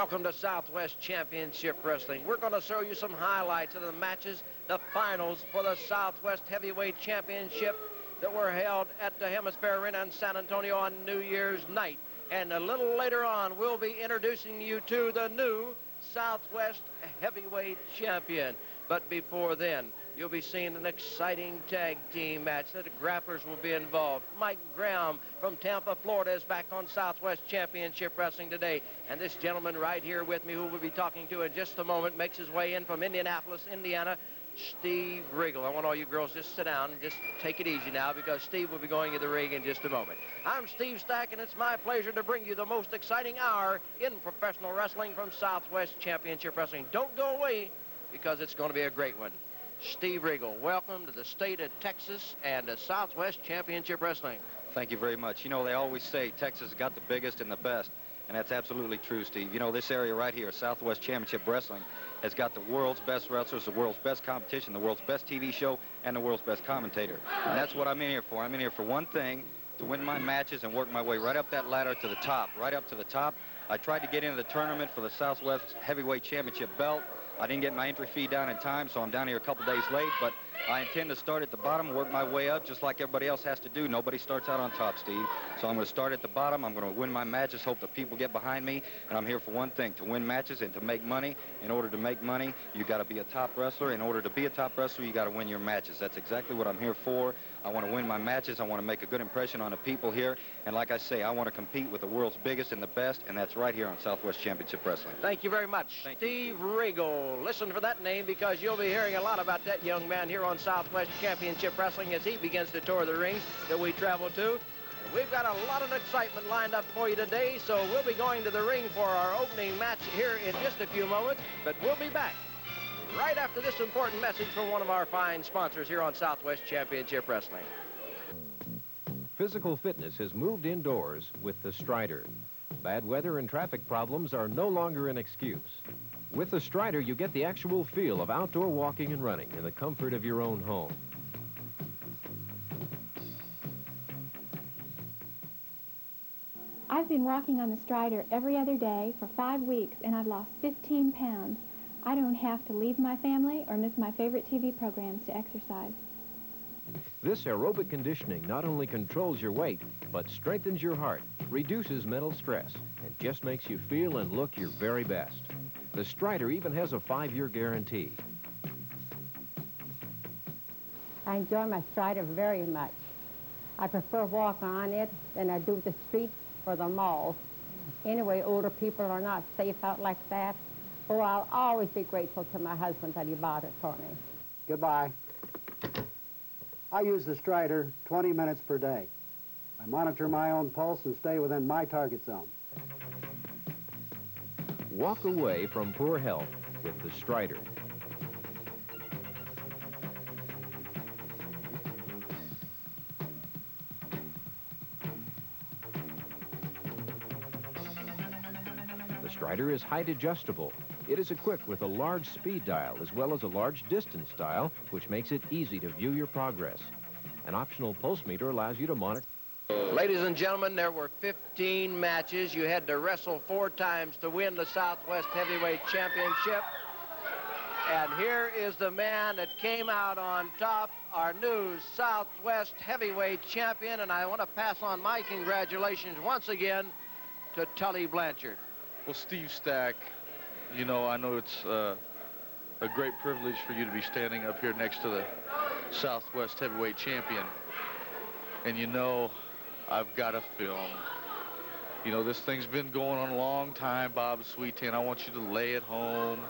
Welcome to Southwest Championship Wrestling. We're going to show you some highlights of the matches, the finals for the Southwest Heavyweight Championship that were held at the HemisFair Arena in San Antonio on New Year's night. And a little later on, we'll be introducing you to the new Southwest Heavyweight Champion. But before then, you'll be seeing an exciting tag team match that the Grapplers will be involved. Mike Graham from Tampa, Florida is back on Southwest Championship Wrestling today. And this gentleman right here with me, who we'll be talking to in just a moment, makes his way in from Indianapolis, Indiana, Steve Regal. I want all you girls just sit down and just take it easy now, because Steve will be going to the ring in just a moment. I'm Steve Stack, and it's my pleasure to bring you the most exciting hour in professional wrestling from Southwest Championship Wrestling. Don't go away, because it's going to be a great one. Steve Regal, welcome to the state of Texas and to Southwest Championship Wrestling. Thank you very much. You know, they always say Texas has got the biggest and the best, and that's absolutely true, Steve. You know, this area right here, Southwest Championship Wrestling, has got the world's best wrestlers, the world's best competition, the world's best TV show, and the world's best commentator. And that's what I'm in here for. I'm in here for one thing, to win my matches and work my way right up that ladder to the top, right up to the top. I tried to get into the tournament for the Southwest Heavyweight Championship belt. I didn't get my entry fee down in time, so I'm down here a couple days late, but I intend to start at the bottom, work my way up, just like everybody else has to do. Nobody starts out on top, Steve. So I'm going to start at the bottom. I'm going to win my matches, hope that people get behind me, and I'm here for one thing, to win matches and to make money. In order to make money, you got to be a top wrestler. In order to be a top wrestler, you got to win your matches. That's exactly what I'm here for. I want to win my matches. I want to make a good impression on the people here. And like I say, I want to compete with the world's biggest and the best, and that's right here on Southwest Championship Wrestling. Thank you very much, Steve Regal. Listen for that name, because you'll be hearing a lot about that young man here on Southwest Championship Wrestling as he begins to tour the rings that we travel to. And we've got a lot of excitement lined up for you today, so we'll be going to the ring for our opening match here in just a few moments, but we'll be back right after this important message from one of our fine sponsors here on Southwest Championship Wrestling. Physical fitness has moved indoors with the Strider. Bad weather and traffic problems are no longer an excuse. With the Strider, you get the actual feel of outdoor walking and running in the comfort of your own home. I've been walking on the Strider every other day for 5 weeks, and I've lost 15 pounds. I don't have to leave my family or miss my favorite TV programs to exercise. This aerobic conditioning not only controls your weight, but strengthens your heart, reduces mental stress, and just makes you feel and look your very best. The Strider even has a 5-year guarantee. I enjoy my Strider very much. I prefer walking on it than I do the streets or the malls. Anyway, older people are not safe out like that. Oh, I'll always be grateful to my husband that he bought it for me. Goodbye. I use the Strider 20 minutes per day. I monitor my own pulse and stay within my target zone. Walk away from poor health with the Strider. The Strider is height adjustable. It is equipped with a large speed dial as well as a large distance dial, which makes it easy to view your progress. An optional pulse meter allows you to monitor. Ladies and gentlemen, there were 15 matches. You had to wrestle 4 times to win the Southwest Heavyweight Championship. And here is the man that came out on top, our new Southwest Heavyweight Champion. And I want to pass on my congratulations once again to Tully Blanchard. Well, Steve Stack, you know, I know it's a great privilege for you to be standing up here next to the Southwest Heavyweight Champion. And you know, I've got a film. You know, this thing's been going on a long time, Bob Sweetan. I want you to lay at home,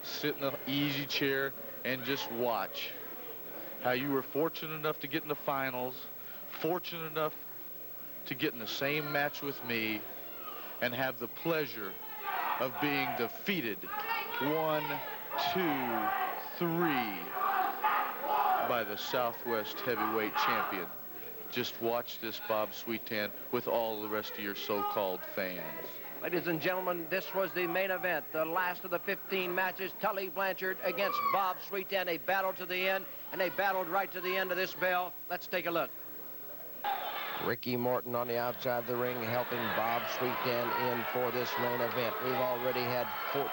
sit in an easy chair, and just watch how you were fortunate enough to get in the finals, fortunate enough to get in the same match with me, and have the pleasure of being defeated 1, 2, 3 by the Southwest Heavyweight Champion. Just watch this, Bob Sweetan, with all the rest of your so-called fans. Ladies and gentlemen, this was the main event, the last of the 15 matches. Tully Blanchard against Bob Sweetan. They battled to the end, and they battled right to the end of this bell. Let's take a look. Ricky Morton on the outside of the ring helping Bob Sweetan in for this main event. We've already had 14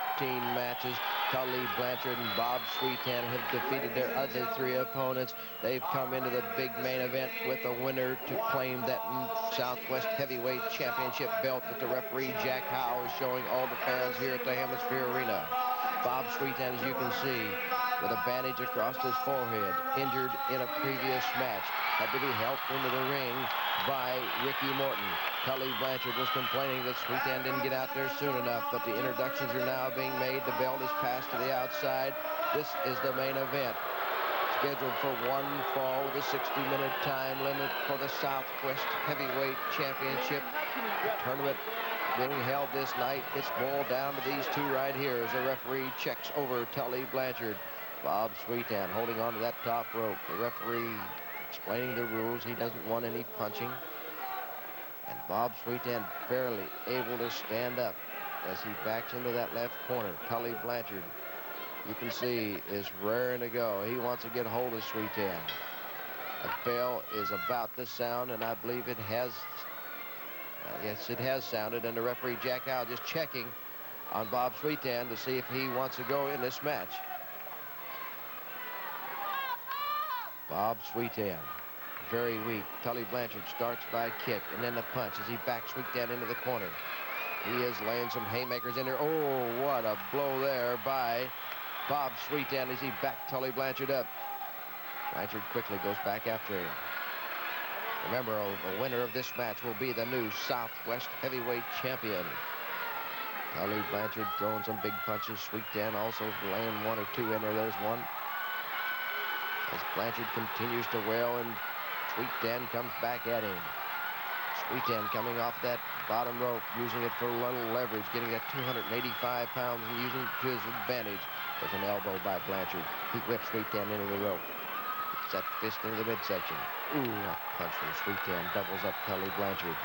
matches. Tully Blanchard and Bob Sweetan have defeated their other 3 opponents. They've come into the big main event with a winner to claim that Southwest Heavyweight Championship belt that the referee Jack Howe is showing all the fans here at the HemisFair Arena. Bob Sweetan, as you can see, with a bandage across his forehead, injured in a previous match, had to be helped into the ring by Ricky Morton. Tully Blanchard was complaining that Sweetan didn't get out there soon enough, but the introductions are now being made. The belt is passed to the outside. This is the main event, scheduled for one fall with a 60-minute time limit for the Southwest Heavyweight Championship tournament being held this night. It's boiled down to these 2 right here as the referee checks over Tully Blanchard. Bob Sweetan holding on to that top rope. The referee explaining the rules. He doesn't want any punching. And Bob Sweetan barely able to stand up as he backs into that left corner. Tully Blanchard, you can see, is raring to go. He wants to get hold of Sweetan. The bell is about to sound, and I believe it has. Yes, it has sounded, and the referee Jack Howe just checking on Bob Sweetan to see if he wants to go in this match. Bob Sweetan, very weak. Tully Blanchard starts by a kick and then a punch as he backs Sweetan into the corner. He is laying some haymakers in there. Oh, what a blow there by Bob Sweetan as he backed Tully Blanchard up. Blanchard quickly goes back after him. Remember, the winner of this match will be the new Southwest Heavyweight Champion. Tully Blanchard throwing some big punches. Sweetan also laying 1 or 2 in there. There's one. As Blanchard continues to wail and Sweetan comes back at him. Sweetan coming off that bottom rope, using it for a little leverage, getting that 285 pounds and using it to his advantage. With an elbow by Blanchard. He whips Sweetan into the rope. Gets that fist into the midsection. Ooh, a punch from Sweetan doubles up Tully Blanchard.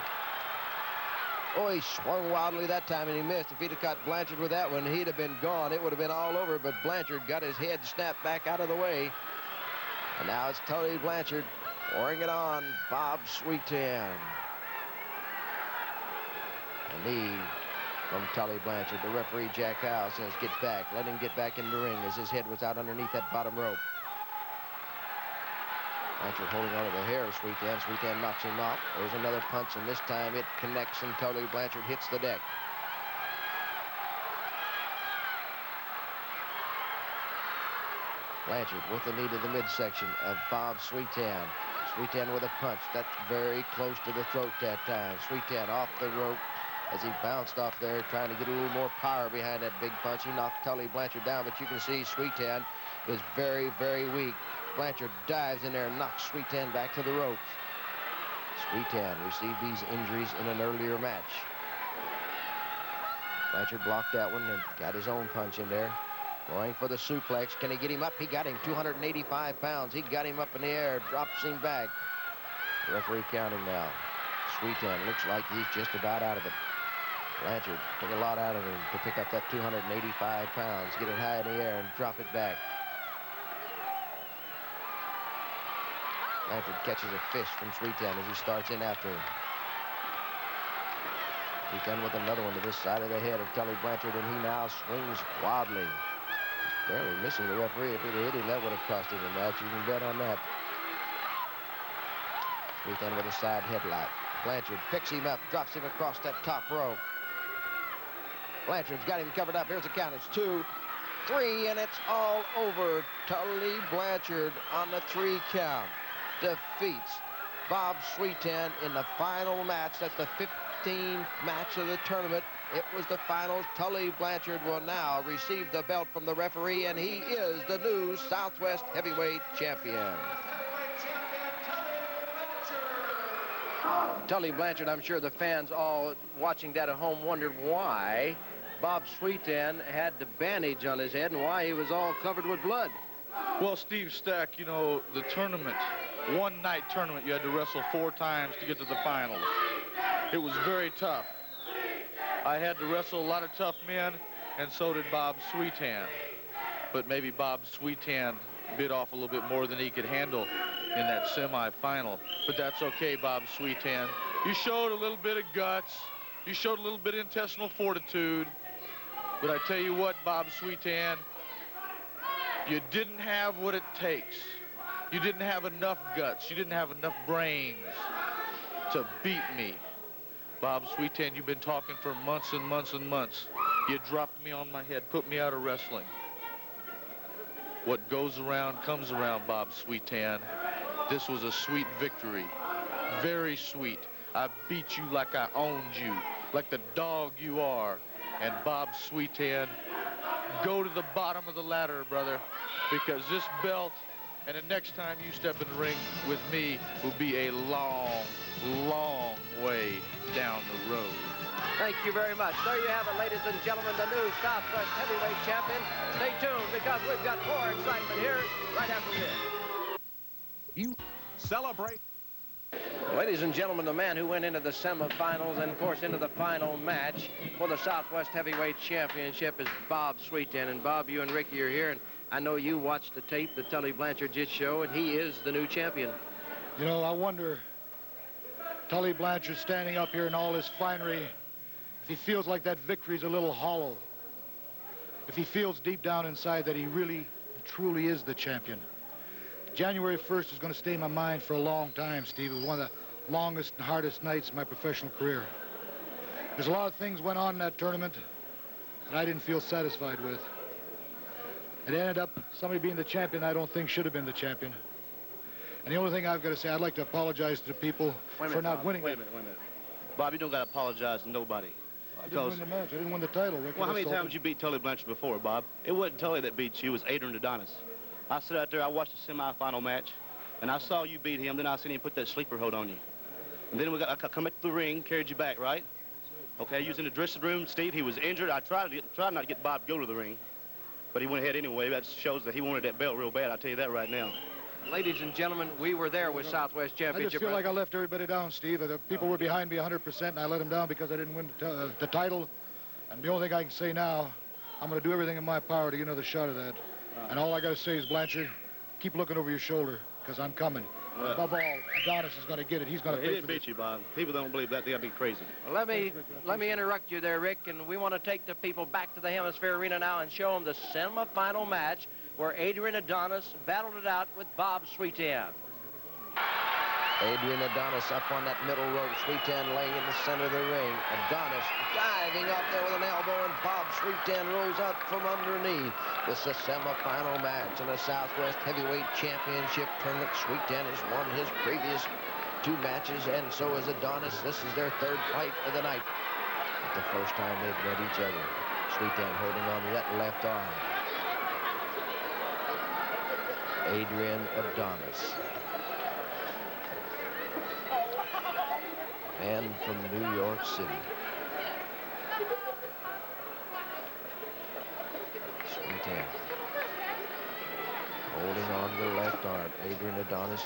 Oh, he swung wildly that time and he missed. If he'd have caught Blanchard with that one, he'd have been gone. It would have been all over, but Blanchard got his head snapped back out of the way. And now it's Tully Blanchard pouring it on Bob Sweetan. A knee from Tully Blanchard. The referee Jack Howe says, get back. Let him get back in the ring as his head was out underneath that bottom rope. Blanchard holding on to the hair of Sweetan. Sweetan knocks him off. There's another punch, and this time it connects and Tully Blanchard hits the deck. Blanchard with the knee to the midsection of Bob Sweetan. Sweetan with a punch. That's very close to the throat that time. Sweetan off the rope as he bounced off there, trying to get a little more power behind that big punch. He knocked Tully Blanchard down, but you can see Sweetan is very, very weak. Blanchard dives in there and knocks Sweetan back to the ropes. Sweetan received these injuries in an earlier match. Blanchard blocked that one and got his own punch in there. Going for the suplex. Can he get him up? He got him. 285 pounds. He got him up in the air, drops him back. The referee counting now. Sweetan looks like he's just about out of it. Blanchard took a lot out of him to pick up that 285 pounds, get it high in the air and drop it back. Blanchard catches a fist from Sweetan as he starts in after him. Sweetan with another one to this side of the head of Tully Blanchard, and he now swings wildly. Barely missing the referee. If he'd hit him, that would have cost him the match. You can bet on that. Sweetan with a side headlock. Blanchard picks him up, drops him across that top rope. Blanchard's got him covered up. Here's the count. It's 2, 3, and it's all over. Tully Blanchard on the 3 count defeats Bob Sweetan in the final match. That's the 15th match of the tournament. It was the finals. Tully Blanchard will now receive the belt from the referee, and he is the new Southwest Heavyweight Champion. Tully Blanchard, I'm sure the fans all watching that at home wondered why Bob Sweetan had the bandage on his head and why he was all covered with blood. Well, Steve Stack, you know, the tournament, one-night tournament, you had to wrestle 4 times to get to the finals. It was very tough. I had to wrestle a lot of tough men, and so did Bob Sweetan. But maybe Bob Sweetan bit off a little bit more than he could handle. in that semifinal. But that's okay, Bob Sweetan. You showed a little bit of guts. You showed a little bit of intestinal fortitude. But I tell you what, Bob Sweetan, you didn't have what it takes. You didn't have enough guts. You didn't have enough brains to beat me. Bob Sweetan, you've been talking for months and months and months. You dropped me on my head, put me out of wrestling. What goes around comes around, Bob Sweetan. This was a sweet victory. Very sweet. I beat you like I owned you, like the dog you are. And Bob Sweetan, go to the bottom of the ladder, brother, because this belt and the next time you step in the ring with me will be a long, long way down the road. Thank you very much. There you have it, ladies and gentlemen, the new Southwest Heavyweight Champion. Stay tuned because we've got more excitement here right after this. You celebrate. Ladies and gentlemen, the man who went into the semifinals and, of course, into the final match for the Southwest Heavyweight Championship is Bob Sweetan. And, Bob, you and Ricky are here, and I know you watched the tape that Tully Blanchard just showed, and he is the new champion. You know, I wonder, Tully Blanchard standing up here in all his finery, if he feels like that victory's a little hollow. If he feels deep down inside that he really, truly is the champion. January 1st is going to stay in my mind for a long time, Steve. It was one of the longest and hardest nights in my professional career. There's a lot of things went on in that tournament that I didn't feel satisfied with. It ended up somebody being the champion I don't think should have been the champion. And the only thing I've got to say, I'd like to apologize to the people for not winning. Wait a minute. Bob, you don't got to apologize to nobody. I didn't win the match. I didn't win the title. Ricky. Well, how many times you beat Tully Blanchard before, Bob? It wasn't Tully that beat you. It was Adrian Adonis. I sat out there, I watched the semifinal match, and I saw you beat him. Then I seen him put that sleeper hold on you. And then I come into the ring, carried you back, right? Okay, you was in the dressing room, Steve. He was injured. I tried not to get Bob to go to the ring, but he went ahead anyway. That shows that he wanted that belt real bad. I'll tell you that right now. Ladies and gentlemen, we were there with Southwest Championship. I just feel like I left everybody down, Steve. The people were behind me 100%, and I let them down because I didn't win the title. And the only thing I can say now, I'm going to do everything in my power to get another shot of that. And all I got to say is, Blanchard, keep looking over your shoulder, because I'm coming. Well, above all, Adonis is going to get it. He's going to pay for this. He didn't beat you, Bob. People don't believe that. They got to be crazy. Well, let me interrupt you there, Rick, and we want to take the people back to the HemisFair Arena now and show them the semifinal match where Adrian Adonis battled it out with Bob Sweetan. Adrian Adonis up on that middle rope. Sweetan laying in the center of the ring. Adonis diving up there with an elbow, and Bob Sweetan rolls out from underneath. This is a semifinal match in the Southwest Heavyweight Championship tournament. Sweetan has won his previous 2 matches, and so has Adonis. This is their 3rd fight of the night. The first time they've met each other. Sweetan holding on to that left arm. Adrian Adonis. Man from New York City. Sweetan holding on to the left arm. Adrian Adonis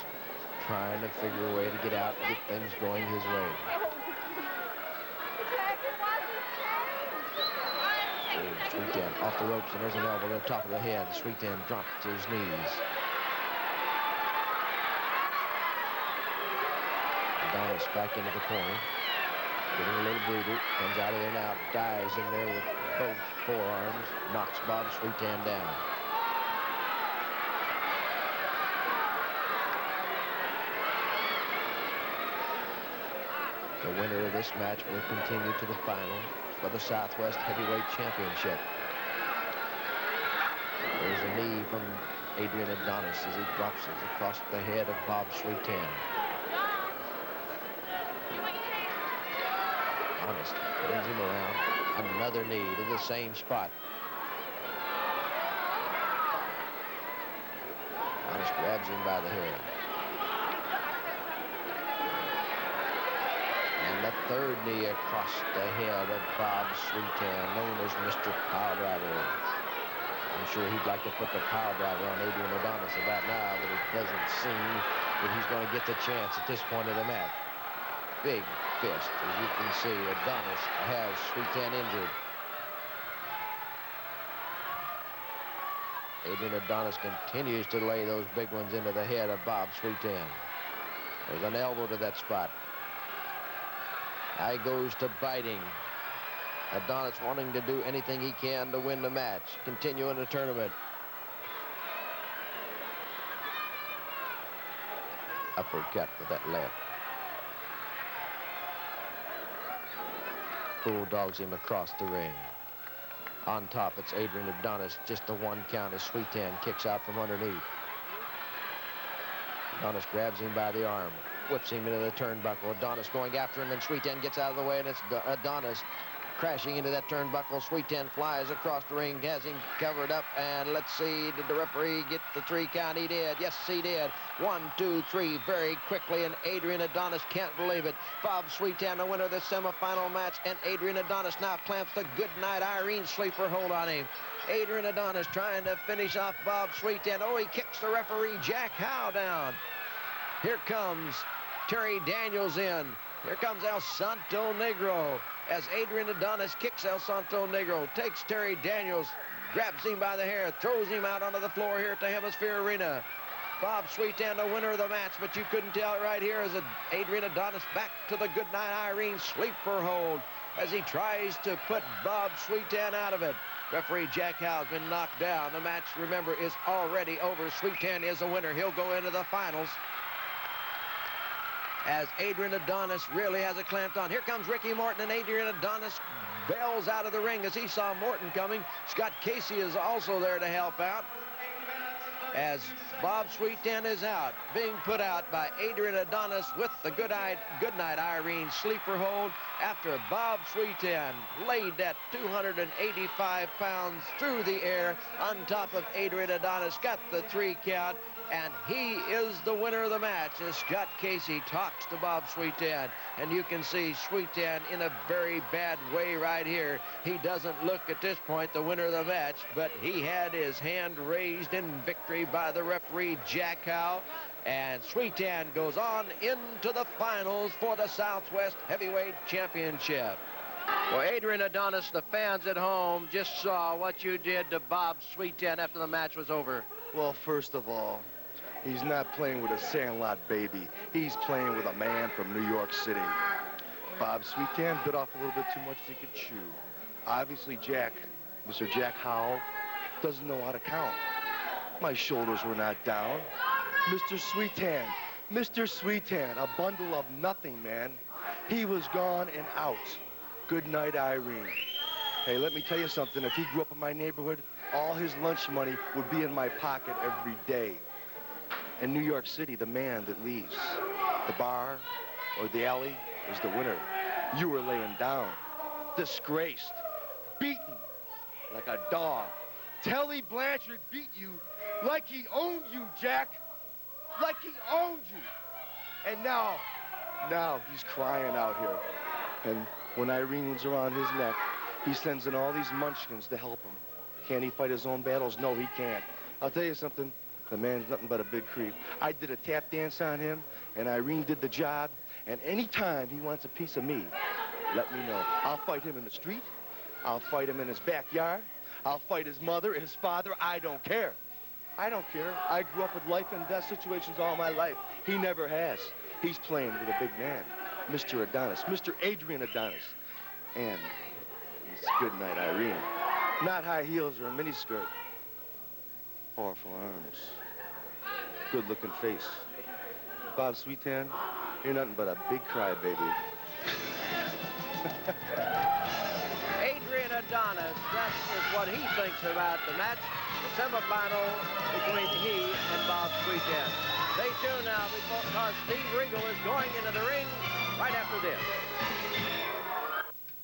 trying to figure a way to get out and get things going his way. Sweetan off the ropes, and there's an elbow to the top of the head. Sweetan dropped to his knees. Adonis back into the corner, getting a little breather, comes out of there now, dives in there with both forearms, knocks Bob Sweetan down. The winner of this match will continue to the final for the Southwest Heavyweight Championship. There's a knee from Adrian Adonis as he drops it across the head of Bob Sweetan. Adonis brings him around. Another knee to the same spot. Adonis grabs him by the head. And the 3rd knee across the head of Bob Sweetan, known as Mr. Piledriver. I'm sure he'd like to put the piledriver on Adrian Adonis about now, but it doesn't seem that he's going to get the chance at this point of the match. Big fist. As you can see, Adonis has Sweetan injured. Adrian Adonis continues to lay those big ones into the head of Bob Sweetan. There's an elbow to that spot. Eye goes to biting. Adonis wanting to do anything he can to win the match, continue in the tournament. Uppercut with that left. Bulldogs him across the ring. On top, it's Adrian Adonis. Just the one count as Sweetan kicks out from underneath. Adonis grabs him by the arm, whips him into the turnbuckle. Adonis going after him, and Sweetan gets out of the way, and it's Adonis crashing into that turnbuckle. Sweetan flies across the ring, has him covered up, and let's see, did the referee get the 3 count? He did. Yes, he did. 1, 2, 3, very quickly, and Adrian Adonis can't believe it. Bob Sweetan, the winner of the semifinal match, and Adrian Adonis now clamps the Goodnight Irene sleeper hold on him. Adrian Adonis trying to finish off Bob Sweetan. Oh, he kicks the referee, Jack Howe, down. Here comes Terry Daniels in. Here comes El Santo Negro. As Adrian Adonis kicks El Santo Negro, takes Terry Daniels, grabs him by the hair, throws him out onto the floor here at the HemisFair Arena. Bob Sweetan, the winner of the match, but you couldn't tell it right here as Adrian Adonis back to the Goodnight Irene sleeper hold as he tries to put Bob Sweetan out of it. Referee Jack Howe's been knocked down. The match, remember, is already over. Sweetan is a winner. He'll go into the finals as Adrian Adonis really has it clamped on. Here comes Ricky Morton, and Adrian Adonis bails out of the ring as he saw Morton coming. Scott Casey is also there to help out as Bob Sweetan is out, being put out by Adrian Adonis with the Goodnight Irene sleeper hold after Bob Sweetan laid that 285 pounds through the air on top of Adrian Adonis, got the 3 count, and he is the winner of the match as Scott Casey talks to Bob Sweetan. And you can see Sweetan in a very bad way right here. He doesn't look at this point the winner of the match, but he had his hand raised in victory by the referee Jack Howe. And Sweetan goes on into the finals for the Southwest Heavyweight Championship. Well, Adrian Adonis, the fans at home just saw what you did to Bob Sweetan after the match was over. Well, first of all, he's not playing with a Sandlot baby. He's playing with a man from New York City. Bob Sweetan bit off a little bit too much as he could chew. Obviously, Mr. Jack Howe, doesn't know how to count. My shoulders were not down. Mr. Sweetan, a bundle of nothing, man. He was gone and out. Good night, Irene. Hey, let me tell you something. If he grew up in my neighborhood, all his lunch money would be in my pocket every day. In New York City, the man that leaves the bar or the alley is the winner. You were laying down, disgraced, beaten like a dog. Tully Blanchard beat you like he owned you, Jack. Like he owned you. And now he's crying out here. And when Irene was around his neck, he sends in all these munchkins to help him. Can he fight his own battles? No, he can't. I'll tell you something. The man's nothing but a big creep. I did a tap dance on him, and Irene did the job. And any time he wants a piece of me, let me know. I'll fight him in the street. I'll fight him in his backyard. I'll fight his mother, his father. I don't care. I don't care. I grew up with life and death situations all my life. He never has. He's playing with a big man, Mr. Adonis, Mr. Adrian Adonis. And it's Goodnight Irene. Not high heels or a miniskirt. Powerful arms. Good-looking face. Bob Sweetan, you're nothing but a big crybaby. Adrian Adonis, that is what he thinks about the match. The semifinal between he and Bob Sweetan. Stay tuned now because Steve Regal is going into the ring right after this.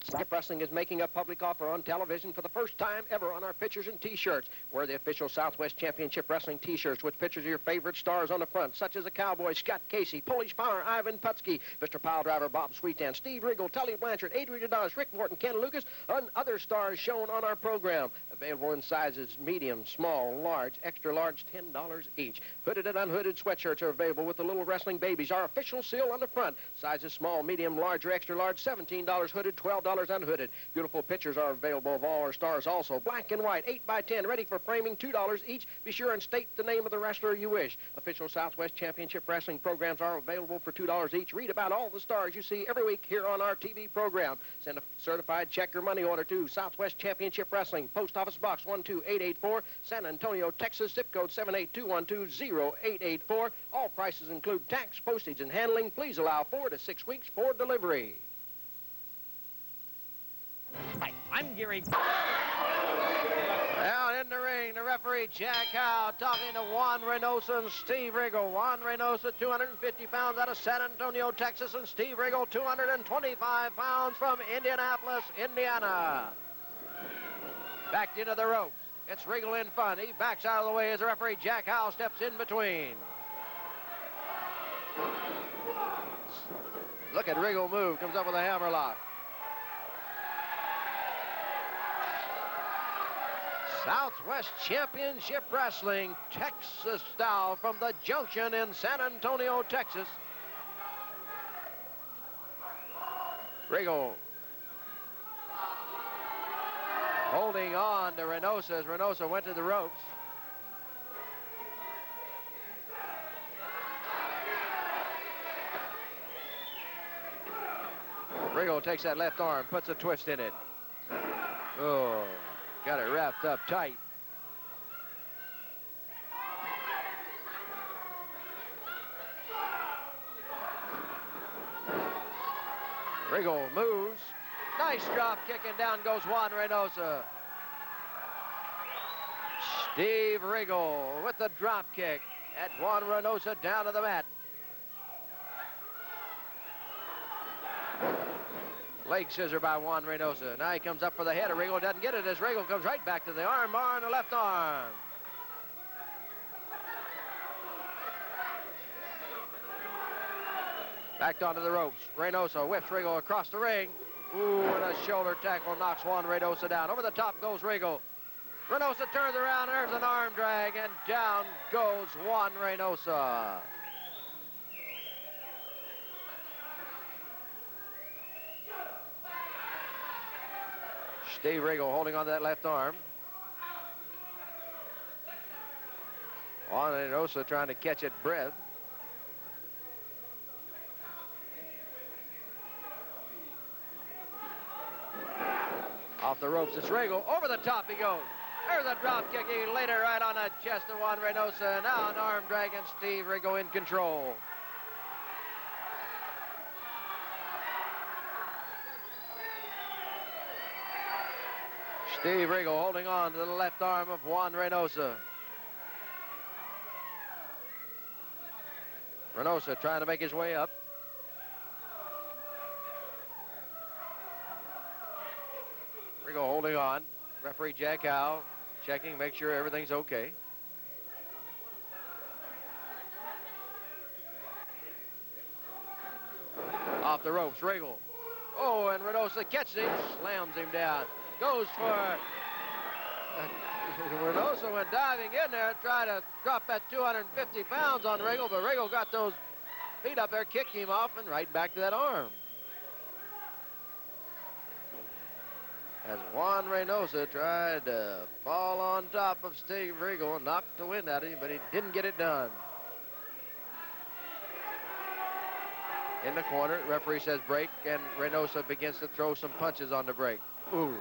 Snap Wrestling is making a public offer on television for the first time ever on our pictures and T-shirts. Wear the official Southwest Championship Wrestling T-shirts with pictures of your favorite stars on the front, such as the Cowboy, Scott Casey, Polish Power, Ivan Putski, Mr. Pile Driver, Bob Sweetan, Steve Regal, Tully Blanchard, Adrian Adonis, Ricky Morton Ken Lucas, and other stars shown on our program. Available in sizes medium, small, large, extra large, $10 each. Hooded and unhooded sweatshirts are available with the little wrestling babies. Our official seal on the front. Sizes small, medium, large, or extra large, $17 hooded, $12 colors unhooded. Beautiful pictures are available of all our stars also. Black and white, 8x10, ready for framing, $2 each. Be sure and state the name of the wrestler you wish. Official Southwest Championship Wrestling programs are available for $2 each. Read about all the stars you see every week here on our TV program. Send a certified check or money order to Southwest Championship Wrestling, Post Office Box 12884, San Antonio, Texas, zip code 78212-0884. All prices include tax, postage, and handling. Please allow 4 to 6 weeks for delivery. Hi, I'm Gary. Down in the ring, the referee Jack Howe talking to Juan Reynosa and Steve Regal. Juan Reynosa, 250 pounds out of San Antonio, Texas, and Steve Regal, 225 pounds from Indianapolis, Indiana. Backed into the ropes. It's Regal in front. He backs out of the way as the referee Jack Howe steps in between. Look at Regal move. Comes up with a hammerlock. Southwest Championship Wrestling, Texas style, from the Junction in San Antonio, Texas. Regal holding on to Reynosa as Reynosa went to the ropes. Regal takes that left arm, puts a twist in it. Oh, got it wrapped up tight. Regal moves. Nice drop kick, and down goes Juan Reynosa. Steve Regal with the drop kick at Juan Reynosa down to the mat. Leg scissor by Juan Reynosa. Now he comes up for the head of Regal. Doesn't get it as Regal comes right back to the arm bar on the left arm. Backed onto the ropes. Reynosa whips Regal across the ring. Ooh, and a shoulder tackle knocks Juan Reynosa down. Over the top goes Regal. Reynosa turns around. There's an arm drag, and down goes Juan Reynosa. Steve Regal holding on to that left arm. Juan Reynosa trying to catch it breath. Off the ropes, it's Regal. Over the top he goes. There's a drop kick. He laid it right on the chest of Juan Reynosa. Now an arm drag, and Steve Regal in control. Steve Regal holding on to the left arm of Juan Reynosa. Reynosa trying to make his way up. Regal holding on. Referee Jack Howe checking, make sure everything's okay. Off the ropes, Regal. Oh, and Reynosa catches him, slams him down. Goes for... Reynosa went diving in there, trying to drop that 250 pounds on Regal, but Regal got those feet up there, kicked him off, and right back to that arm. As Juan Reynosa tried to fall on top of Steve Regal and knock the wind out of him, but he didn't get it done. In the corner, referee says break, and Reynosa begins to throw some punches on the break. Ooh.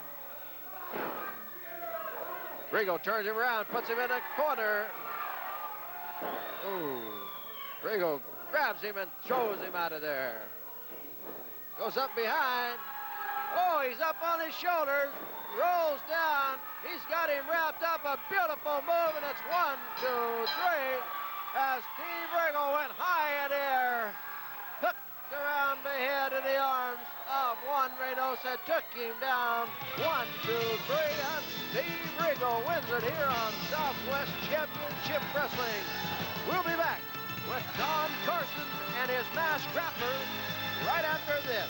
Regal turns him around, puts him in the corner. Ooh. Regal grabs him and throws him out of there. Goes up behind. Oh, he's up on his shoulders, rolls down. He's got him wrapped up. A beautiful move, and it's 1, 2, 3. As Steve Regal went high in air, hooked around the head and the arms of Juan Reynosa, took him down. 1, 2, 3, and Steve Regal wins it here on Southwest Championship Wrestling. We'll be back with Don Carson and his masked grapplers right after this.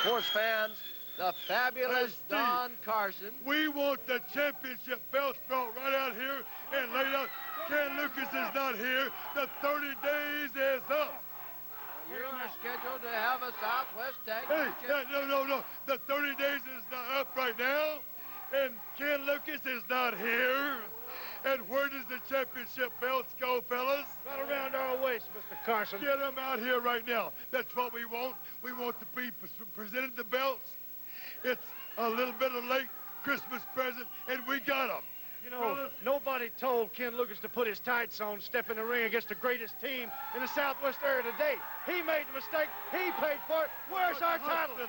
Sports fans, the fabulous Don Carson. We want the championship belts belt right out here and laid out. Ken Lucas is not here, the 30 days is up. You are scheduled to have a Southwest Tag Hey, Team no. The 30 days is not up right now, and Ken Lucas is not here. And where does the championship belts go, fellas? Right around our waist, Mr. Carson. Get them out here right now. That's what we want. We want to be presented the belts. It's a little bit of late Christmas present, and we got them. You know, nobody told Ken Lucas to put his tights on, step in the ring against the greatest team in the Southwest area today. He made the mistake. He paid for it. Where's our title?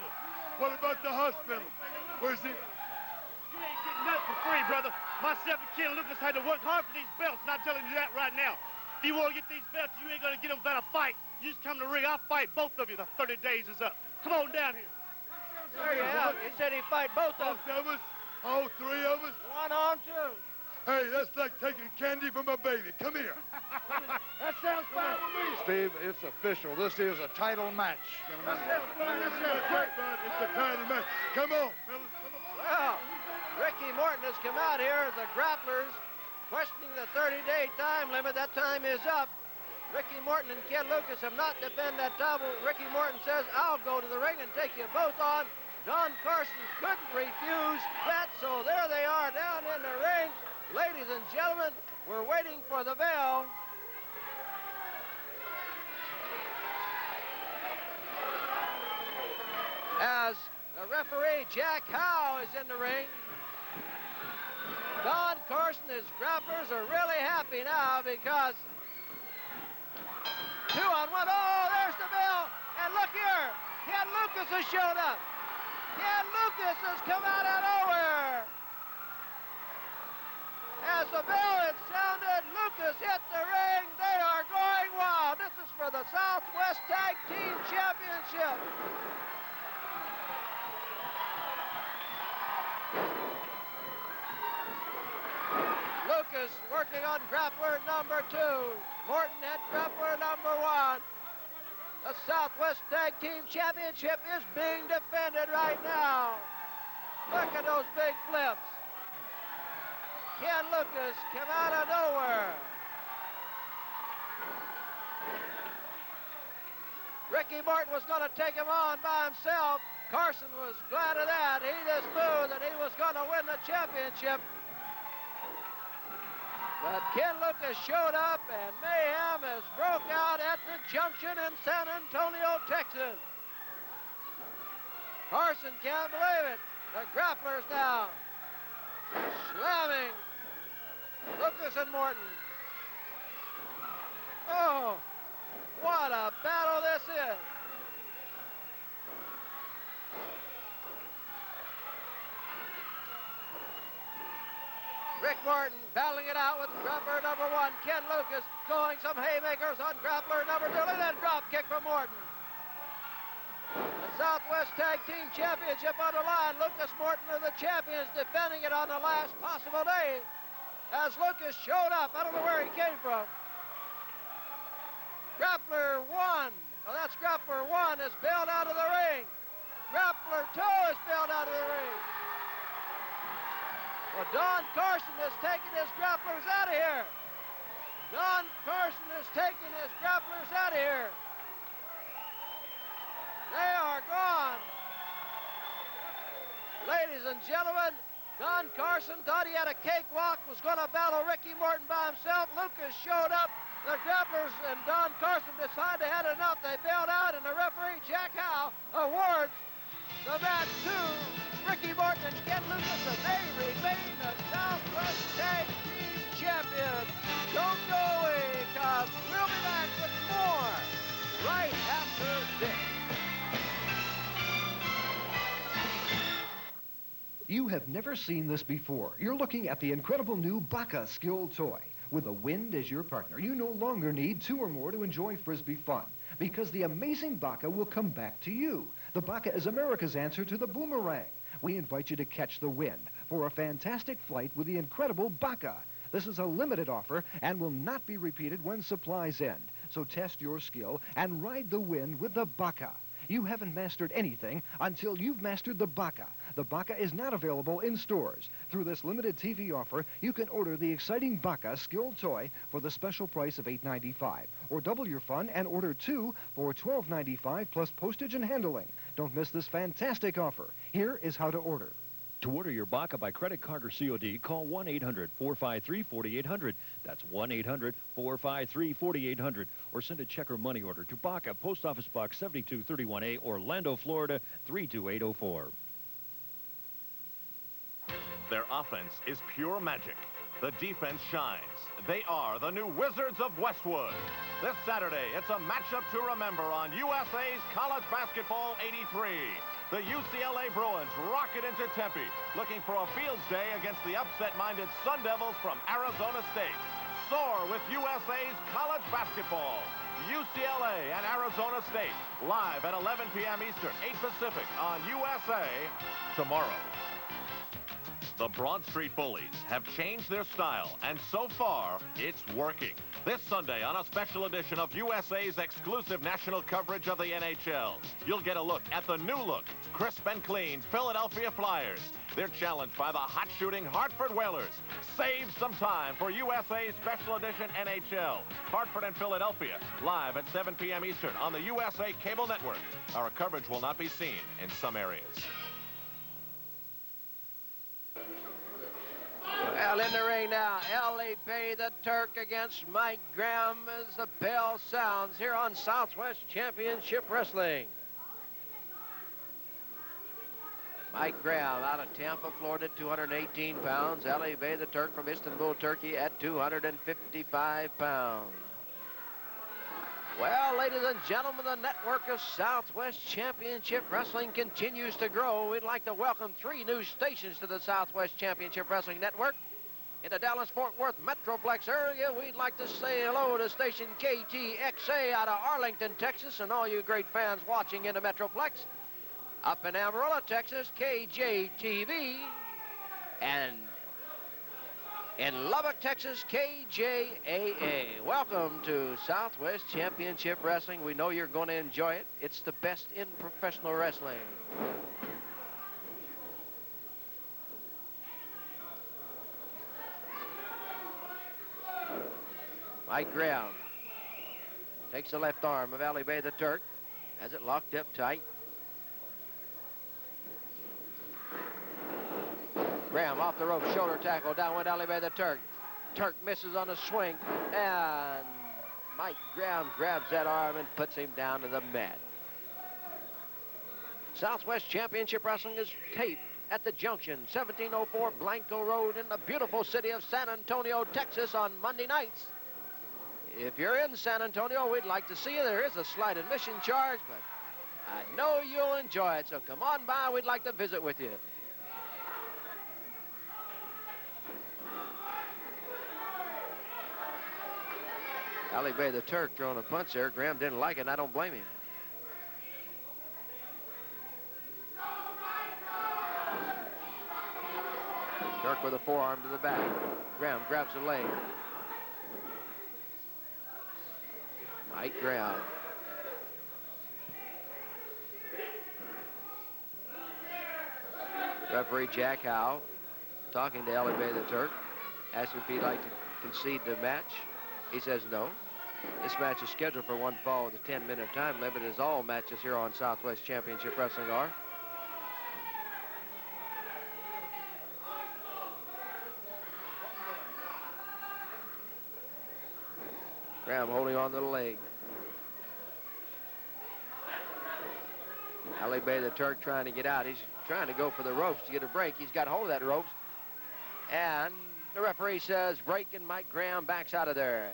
What about the hospital? Where's he? You ain't getting nothing for free, brother. Myself and Ken Lucas had to work hard for these belts, and I'm telling you that right now. If you want to get these belts, you ain't going to get them without a fight. You just come to the ring, I'll fight both of you. The 30 days is up. Come on down here. There you have. He said he'd fight both of us. All three of us? 1 on 2. Hey, that's like taking candy from a baby. Come here. That sounds fine with me. Steve, it's official. This is a title match. That sounds great, bud. It's a title match. Come on, fellas. Well, Ricky Morton has come out here as the Grapplers, questioning the 30-day time limit. That time is up. Ricky Morton and Ken Lucas have not defended that title. Ricky Morton says, I'll go to the ring and take you both on. Don Carson couldn't refuse that, so there they are down in the ring. Ladies and gentlemen, we're waiting for the bell. As the referee, Jack Howe, is in the ring. Don Carson, his Grapplers are really happy now because 2 on 1. Oh, there's the bell. And look here, Ken Lucas has shown up. Ken Lucas has come out of nowhere. As the bell had sounded, Lucas hit the ring. They are going wild. This is for the Southwest Tag Team Championship. Lucas working on grappler number 2. Morton at grappler number 1. The Southwest Tag Team Championship is being defended right now. Look at those big flips. Ken Lucas came out of nowhere. Ricky Morton was going to take him on by himself. Carson was glad of that. He just knew that he was going to win the championship. But Ken Lucas showed up, and mayhem has broke out at the junction in San Antonio, Texas. Carson can't believe it. The Grapplers now slamming Lucas and Morton. Oh, what a battle this is. Rick Morton battling it out with grappler number 1. Ken Lucas going some haymakers on grappler number 2. And then drop kick from Morton. The Southwest Tag Team Championship on the line. Lucas Morton are the champions, defending it on the last possible day. As Lucas showed up, I don't know where he came from. Grappler 1. Well, that's grappler 1 is bailed out of the ring. Grappler 2 is bailed out of the ring. Well, Don Carson is taking his grapplers out of here. Don Carson is taking his grapplers out of here. They are gone. Ladies and gentlemen, Don Carson thought he had a cakewalk, was going to battle Ricky Morton by himself. Lucas showed up. The grapplers and Don Carson decided they had enough. They bailed out, and the referee, Jack Howe, awards the match to Ricky Morton and Ken Lucas, and they remain the Southwest Tag Team Champions. Don't go away, because we'll be back with more right after this. You have never seen this before. You're looking at the incredible new Baka Skill toy. With the wind as your partner, you no longer need 2 or more to enjoy Frisbee fun, because the amazing Baka will come back to you. The Baka is America's answer to the boomerang. We invite you to catch the wind for a fantastic flight with the incredible Baka. This is a limited offer and will not be repeated when supplies end. So test your skill and ride the wind with the Baka. You haven't mastered anything until you've mastered the Baka. The Baka is not available in stores. Through this limited TV offer, you can order the exciting Baka skilled toy for the special price of $8.95. Or double your fun and order 2 for $12.95 plus postage and handling. Don't miss this fantastic offer. Here is how to order. To order your Baka by credit card or COD, call 1-800-453-4800. That's 1-800-453-4800. Or send a check or money order to Baka, Post Office Box 7231A, Orlando, Florida 32804. Their offense is pure magic. The defense shines. They are the new Wizards of Westwood. This Saturday, it's a matchup to remember on USA's College Basketball 83. The UCLA Bruins rocket into Tempe, looking for a Fields Day against the upset-minded Sun Devils from Arizona State. Soar with USA's college basketball. UCLA and Arizona State, live at 11 p.m. Eastern, 8 Pacific on USA tomorrow. The Broad Street Bullies have changed their style, and so far, it's working. This Sunday on a special edition of USA's exclusive national coverage of the NHL, you'll get a look at the new look, crisp and clean Philadelphia Flyers. They're challenged by the hot-shooting Hartford Whalers. Save some time for USA's special edition NHL. Hartford and Philadelphia, live at 7 p.m. Eastern on the USA Cable Network. Our coverage will not be seen in some areas. Well, in the ring now, Ellie Bay the Turk against Mike Graham as the bell sounds here on Southwest Championship Wrestling. Mike Graham out of Tampa, Florida, 218 pounds. Ellie Bay the Turk from Istanbul, Turkey at 255 pounds. Well, ladies and gentlemen, the network of Southwest Championship Wrestling continues to grow. We'd like to welcome 3 new stations to the Southwest Championship Wrestling Network. In the Dallas-Fort Worth Metroplex area, we'd like to say hello to station KTXA out of Arlington, Texas, and all you great fans watching in the Metroplex. Up in Amarillo, Texas, KJTV, and in Lubbock, Texas, KJAA. Welcome to Southwest Championship Wrestling. We know you're going to enjoy it. It's the best in professional wrestling. Mike Graham takes the left arm of Ali Bay the Turk, has it locked up tight. Graham off the rope, shoulder tackle, down went Ali Bay the Turk. Turk misses on a swing, and Mike Graham grabs that arm and puts him down to the mat. Southwest Championship Wrestling is taped at the Junction, 1704 Blanco Road in the beautiful city of San Antonio, Texas on Monday nights. If you're in San Antonio, we'd like to see you. There is a slight admission charge, but I know you'll enjoy it, so come on by. We'd like to visit with you. Ali Bay the Turk throwing a punch there. Graham didn't like it, and I don't blame him. Turk with a forearm to the back. Graham grabs the leg. Mike Graham. Referee Jack Howe talking to Ali Bay the Turk, asking if he'd like to concede the match. He says no. This match is scheduled for one fall with a 10-minute time limit, as all matches here on Southwest Championship Wrestling are. Graham holding on to the leg. Ali Bay the Turk trying to get out. He's trying to go for the ropes to get a break. He's got hold of that ropes. And the referee says break, and Mike Graham backs out of there.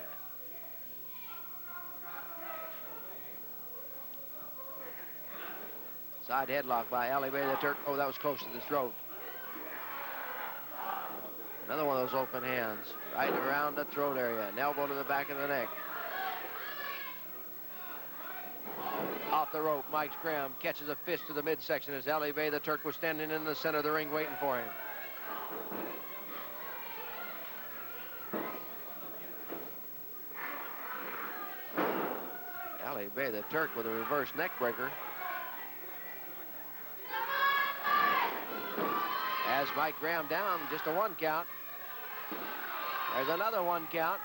Side headlock by Ali Bay the Turk. Oh, that was close to the throat. Another one of those open hands. Right around the throat area. An elbow to the back of the neck. Off the rope, Mike Graham catches a fist to the midsection as Ali Bay the Turk was standing in the center of the ring waiting for him. Ali Bay the Turk with a reverse neck breaker. Has Mike Graham down, just a 1 count. There's another 1 count.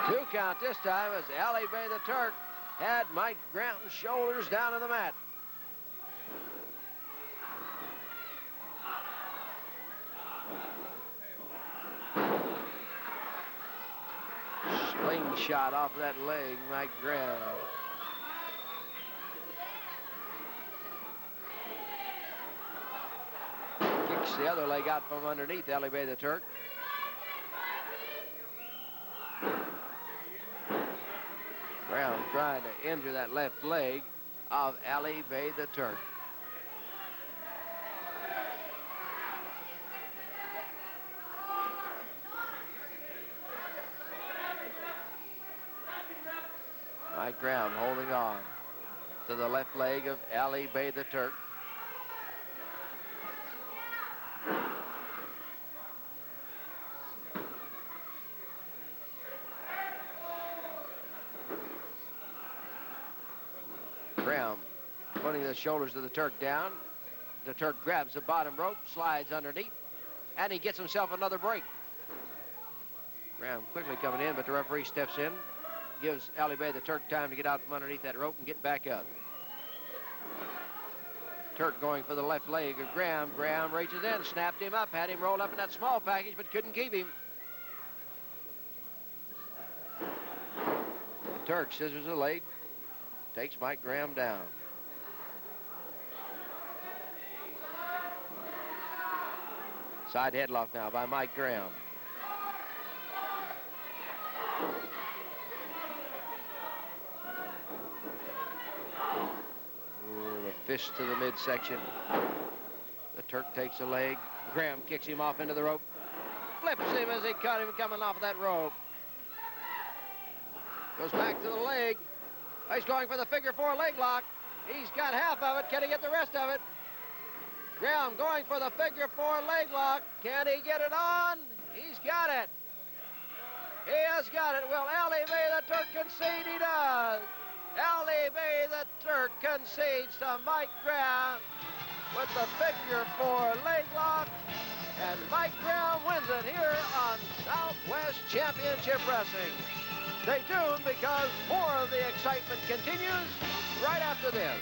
2 count this time as Ali Bey the Turk had Mike Graham's shoulders down to the mat. Slingshot off that leg, Mike Graham. Kicks the other leg out from underneath Ali Bey the Turk. Graham trying to injure that left leg of Ali Bey the Turk. Mike Graham holding on to the left leg of Ali Bey the Turk. Graham putting the shoulders of the Turk down. The Turk grabs the bottom rope, slides underneath, and he gets himself another break. Graham quickly coming in, but the referee steps in, gives Ali Bey the Turk time to get out from underneath that rope and get back up. Turk going for the left leg of Graham. Graham reaches in, snapped him up, had him rolled up in that small package, but couldn't keep him. Turk scissors the leg, takes Mike Graham down. Side headlock now by Mike Graham. Fist to the midsection. The Turk takes a leg. Graham kicks him off into the rope. Flips him as he caught him coming off of that rope. Goes back to the leg. He's going for the figure 4 leg lock. He's got half of it. Can he get the rest of it? Graham going for the figure 4 leg lock. Can he get it on? He's got it. He has got it. Will Ali Bey the Turk concede? He does. Ali Bey the Turk concedes to Mike Graham with the figure 4 leg lock, and Mike Graham wins it here on Southwest Championship Wrestling. Stay tuned because more of the excitement continues right after this.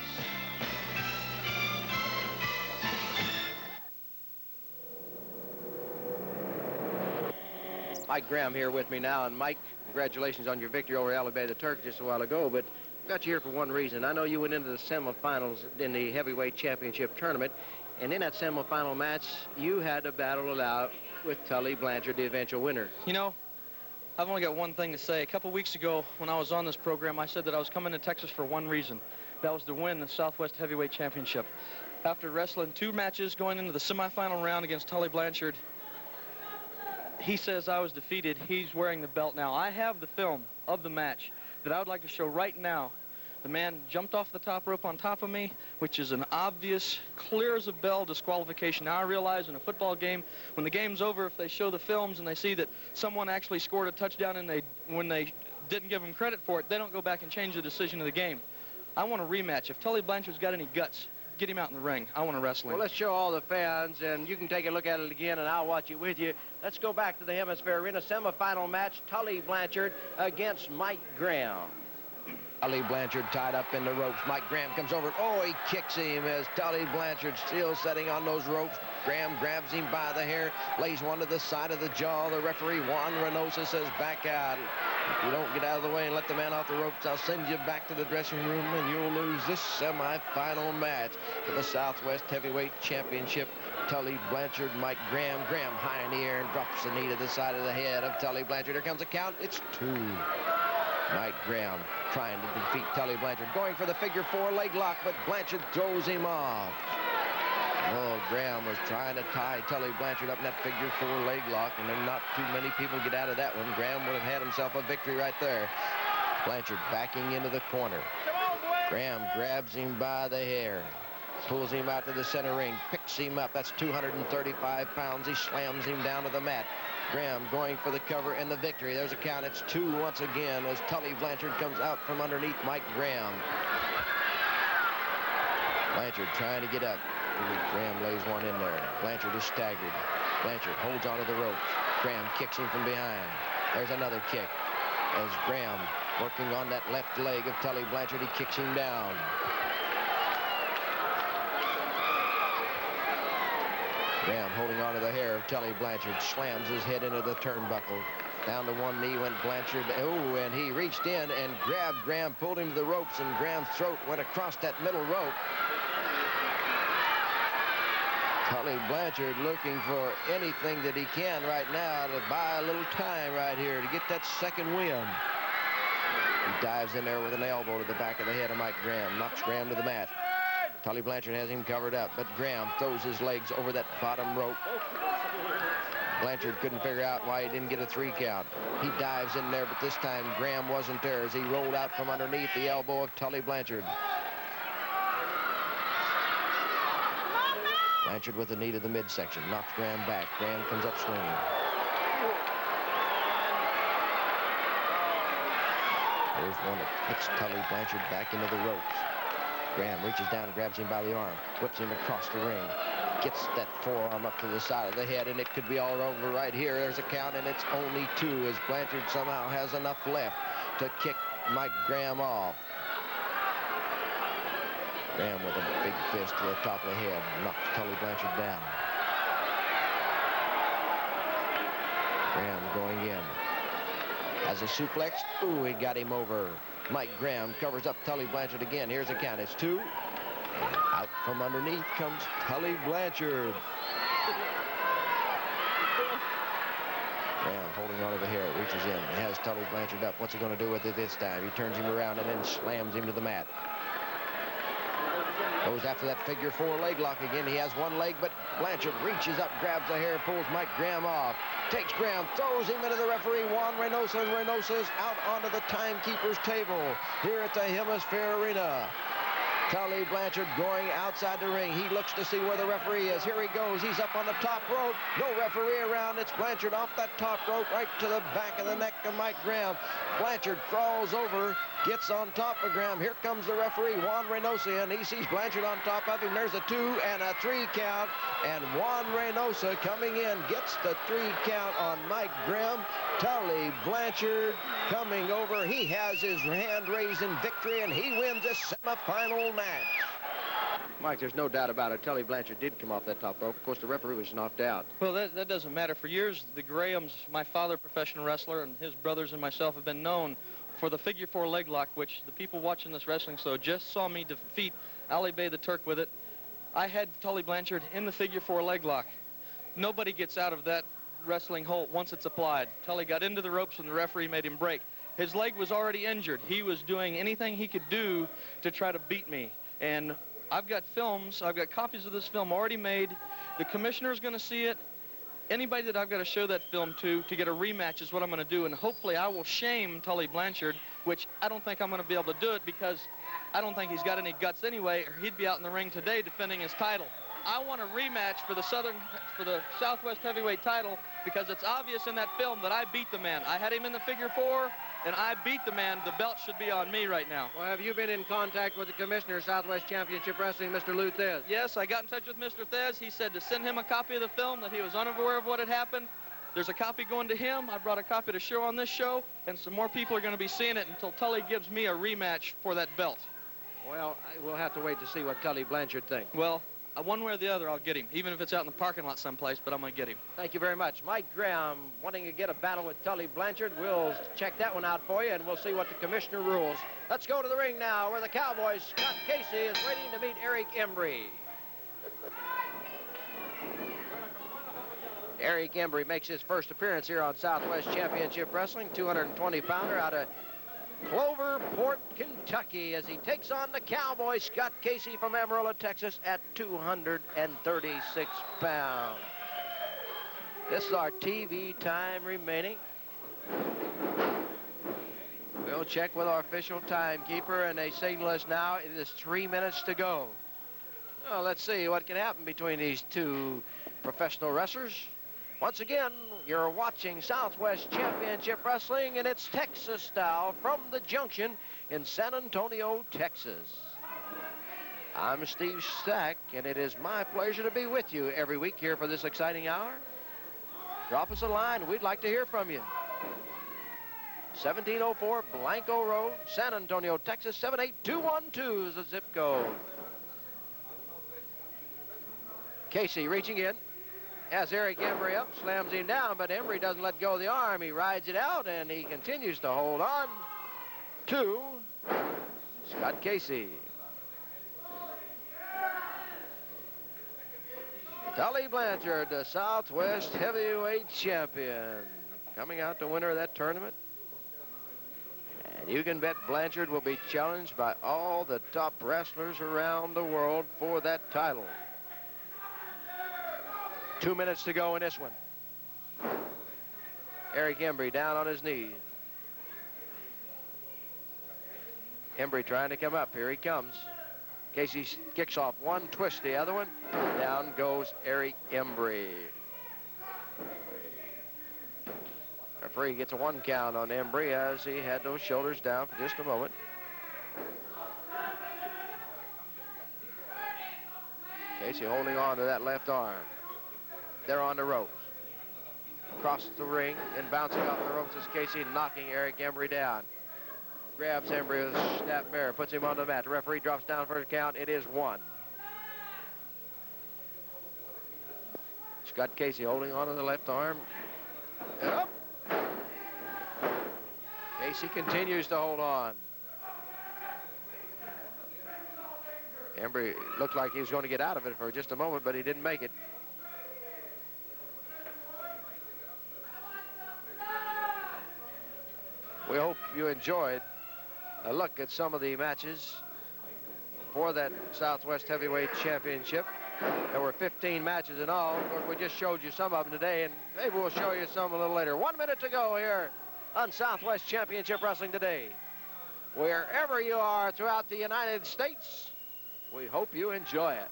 Mike Graham here with me now, and Mike, congratulations on your victory over Ali Bey the Turk just a while ago, but got you here for one reason. I know you went into the semifinals in the heavyweight championship tournament, and in that semifinal match, you had to battle it out with Tully Blanchard, the eventual winner. You know, I've only got one thing to say. A couple weeks ago, when I was on this program, I said that I was coming to Texas for one reason. That was to win the Southwest Heavyweight Championship. After wrestling 2 matches going into the semifinal round against Tully Blanchard, he says I was defeated. He's wearing the belt now. I have the film of the match that I would like to show right now. The man jumped off the top rope on top of me, which is an obvious, clear as a bell disqualification. Now I realize in a football game, when the game's over, if they show the films and they see that someone actually scored a touchdown and when they didn't give them credit for it, they don't go back and change the decision of the game. I want a rematch. If Tully Blanchard's got any guts, get him out in the ring. I want to wrestle him. Well, let's show all the fans, and you can take a look at it again, and I'll watch it with you. Let's go back to the HemisFair Arena semifinal match, Tully Blanchard against Mike Graham. Tully Blanchard tied up in the ropes. Mike Graham comes over. Oh, he kicks him as Tully Blanchard still sitting on those ropes. Graham grabs him by the hair, lays one to the side of the jaw. The referee, Juan Reynosa, says back out. If you don't get out of the way and let the man off the ropes, I'll send you back to the dressing room and you'll lose this semifinal match for the Southwest Heavyweight Championship. Tully Blanchard, Mike Graham. Graham high in the air and drops the knee to the side of the head of Tully Blanchard. Here comes a count. It's 2. Mike Graham trying to defeat Tully Blanchard, going for the figure 4 leg lock, but Blanchard throws him off. Oh, Graham was trying to tie Tully Blanchard up in that figure 4 leg lock, and then not too many people get out of that one. Graham would have had himself a victory right there. Blanchard backing into the corner. Graham grabs him by the hair, pulls him out to the center ring, picks him up. That's 235 pounds. He slams him down to the mat. Graham going for the cover and the victory. There's a count. It's 2 once again as Tully Blanchard comes out from underneath Mike Graham. Blanchard trying to get up. Graham lays one in there. Blanchard is staggered. Blanchard holds onto the ropes. Graham kicks him from behind. There's another kick. As Graham working on that left leg of Tully Blanchard, he kicks him down. Graham holding onto the hair of Tully Blanchard, slams his head into the turnbuckle. Down to one knee went Blanchard. Oh, and he reached in and grabbed Graham, pulled him to the ropes, and Graham's throat went across that middle rope. Tully Blanchard looking for anything that he can right now to buy a little time right here to get that second win. He dives in there with an elbow to the back of the head of Mike Graham, knocks Graham to the mat. Tully Blanchard has him covered up, but Graham throws his legs over that bottom rope. Blanchard couldn't figure out why he didn't get a 3 count. He dives in there, but this time Graham wasn't there as he rolled out from underneath the elbow of Tully Blanchard. Blanchard with a knee to the midsection, knocks Graham back. Graham comes up swinging. There's one that kicks Tully Blanchard back into the ropes. Graham reaches down and grabs him by the arm, whips him across the ring, gets that forearm up to the side of the head, and it could be all over right here. There's a count, and it's only 2 as Blanchard somehow has enough left to kick Mike Graham off. Graham with a big fist to the top of the head, knocks Tully Blanchard down. Graham going in. Has a suplex. Ooh, he got him over. Mike Graham covers up Tully Blanchard again. Here's a count. It's 2. Out from underneath comes Tully Blanchard. Graham holding onto the hair, reaches in, has Tully Blanchard up. What's he going to do with it this time? He turns him around and then slams him to the mat. Goes after that figure 4 leg lock again. He has one leg, but Blanchard reaches up, grabs the hair, pulls Mike Graham off. Takes Graham, throws him into the referee, Juan Reynosa, and Reynosa is out onto the timekeeper's table here at the HemisFair Arena. Tully Blanchard going outside the ring. He looks to see where the referee is. Here he goes. He's up on the top rope. No referee around. It's Blanchard off that top rope right to the back of the neck of Mike Graham. Blanchard crawls over, gets on top of Graham. Here comes the referee, Juan Reynosa, and he sees Blanchard on top of him. There's a 2 and a 3 count, and Juan Reynosa coming in gets the 3 count on Mike Graham. Tully Blanchard coming over. He has his hand raised in victory, and he wins this semifinal match. Mike, there's no doubt about it. Tully Blanchard did come off that top rope. Of course, the referee was knocked out. Well, that doesn't matter. For years, the Grahams, my father, professional wrestler, and his brothers and myself have been known for the figure 4 leg lock, which the people watching this wrestling show just saw me defeat Ali Bey the Turk with it. I had Tully Blanchard in the figure 4 leg lock. Nobody gets out of that wrestling hold once it's applied. Tully got into the ropes and the referee made him break. His leg was already injured. He was doing anything he could do to try to beat me. And I've got films, I've got copies of this film already made. The commissioner's going to see it. Anybody that I've got to show that film to get a rematch is what I'm going to do. And hopefully I will shame Tully Blanchard, which I don't think I'm going to be able to do it because I don't think he's got any guts anyway, or he'd be out in the ring today defending his title. I want a rematch for the Southwest heavyweight title because it's obvious in that film that I beat the man. I had him in the figure 4, and I beat the man. The belt should be on me right now. Well, have you been in contact with the commissioner of Southwest Championship Wrestling, Mr. Lou Thez? Yes, I got in touch with Mr. Thez. He said to send him a copy of the film, that he was unaware of what had happened. There's a copy going to him. I brought a copy to show on this show, and some more people are going to be seeing it until Tully gives me a rematch for that belt. Well, we'll have to wait to see what Tully Blanchard thinks. Well, one way or the other, I'll get him, even if it's out in the parking lot someplace, but I'm going to get him. Thank you very much. Mike Graham wanting to get a battle with Tully Blanchard. We'll check that one out for you, and we'll see what the commissioner rules. Let's go to the ring now, where the Cowboys' Scott Casey is waiting to meet Eric Embry. Eric Embry makes his first appearance here on Southwest Championship Wrestling, 220-pounder out of Cloverport, Kentucky, as he takes on the Cowboy Scott Casey from Amarillo, Texas at 236 pounds. This is our TV time remaining. We'll check with our official timekeeper, and they signal us now it is 3 minutes to go. Well, let's see what can happen between these two professional wrestlers. Once again, you're watching Southwest Championship Wrestling, and it's Texas style from the Junction in San Antonio, Texas. I'm Steve Stack, and it is my pleasure to be with you every week here for this exciting hour. Drop us a line. We'd like to hear from you. 1704 Blanco Road, San Antonio, Texas. 78212 is the zip code. Casey reaching in. Has Eric Embry up, slams him down, but Embry doesn't let go of the arm. He rides it out, and he continues to hold on to Scott Casey. Tully Blanchard, the Southwest Heavyweight Champion, coming out the winner of that tournament. And you can bet Blanchard will be challenged by all the top wrestlers around the world for that title. 2 minutes to go in this one. Eric Embry down on his knee. Embry trying to come up. Here he comes. Casey kicks off one, twist the other one. Down goes Eric Embry. Referee gets a 1 count on Embry as he had those shoulders down for just a moment. Casey holding on to that left arm. They're on the ropes. Across the ring and bouncing off the ropes is Casey, knocking Eric Embry down. Grabs Embry with a snap bear, puts him on the mat. The referee drops down for a count. It is 1. Scott Casey holding on to the left arm. Up. Casey continues to hold on. Embry looked like he was going to get out of it for just a moment, but he didn't make it. We hope you enjoyed a look at some of the matches for that Southwest Heavyweight Championship. There were 15 matches in all. Of course, we just showed you some of them today, and maybe we'll show you some a little later. 1 minute to go here on Southwest Championship Wrestling today. Wherever you are throughout the United States, we hope you enjoy it.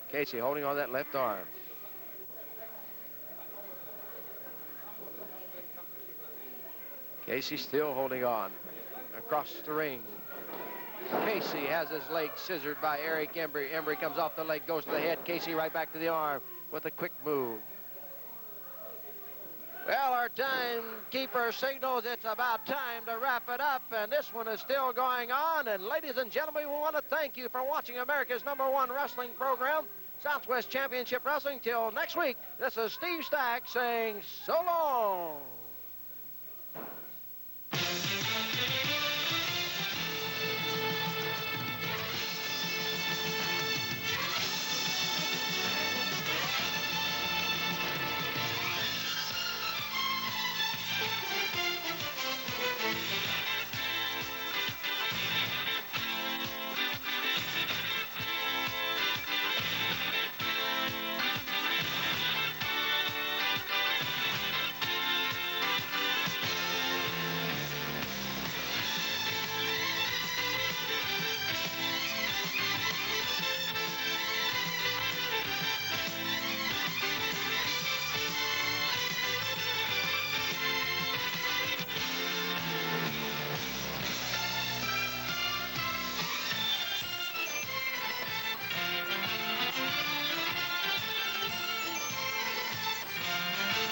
Casey holding on that left arm. Casey still holding on. Across the ring. Casey has his leg scissored by Eric Embry. Embry comes off the leg, goes to the head. Casey right back to the arm with a quick move. Well, our timekeeper signals it's about time to wrap it up, and this one is still going on. And ladies and gentlemen, we want to thank you for watching America's #1 wrestling program, Southwest Championship Wrestling. Till next week, this is Steve Stack saying so long.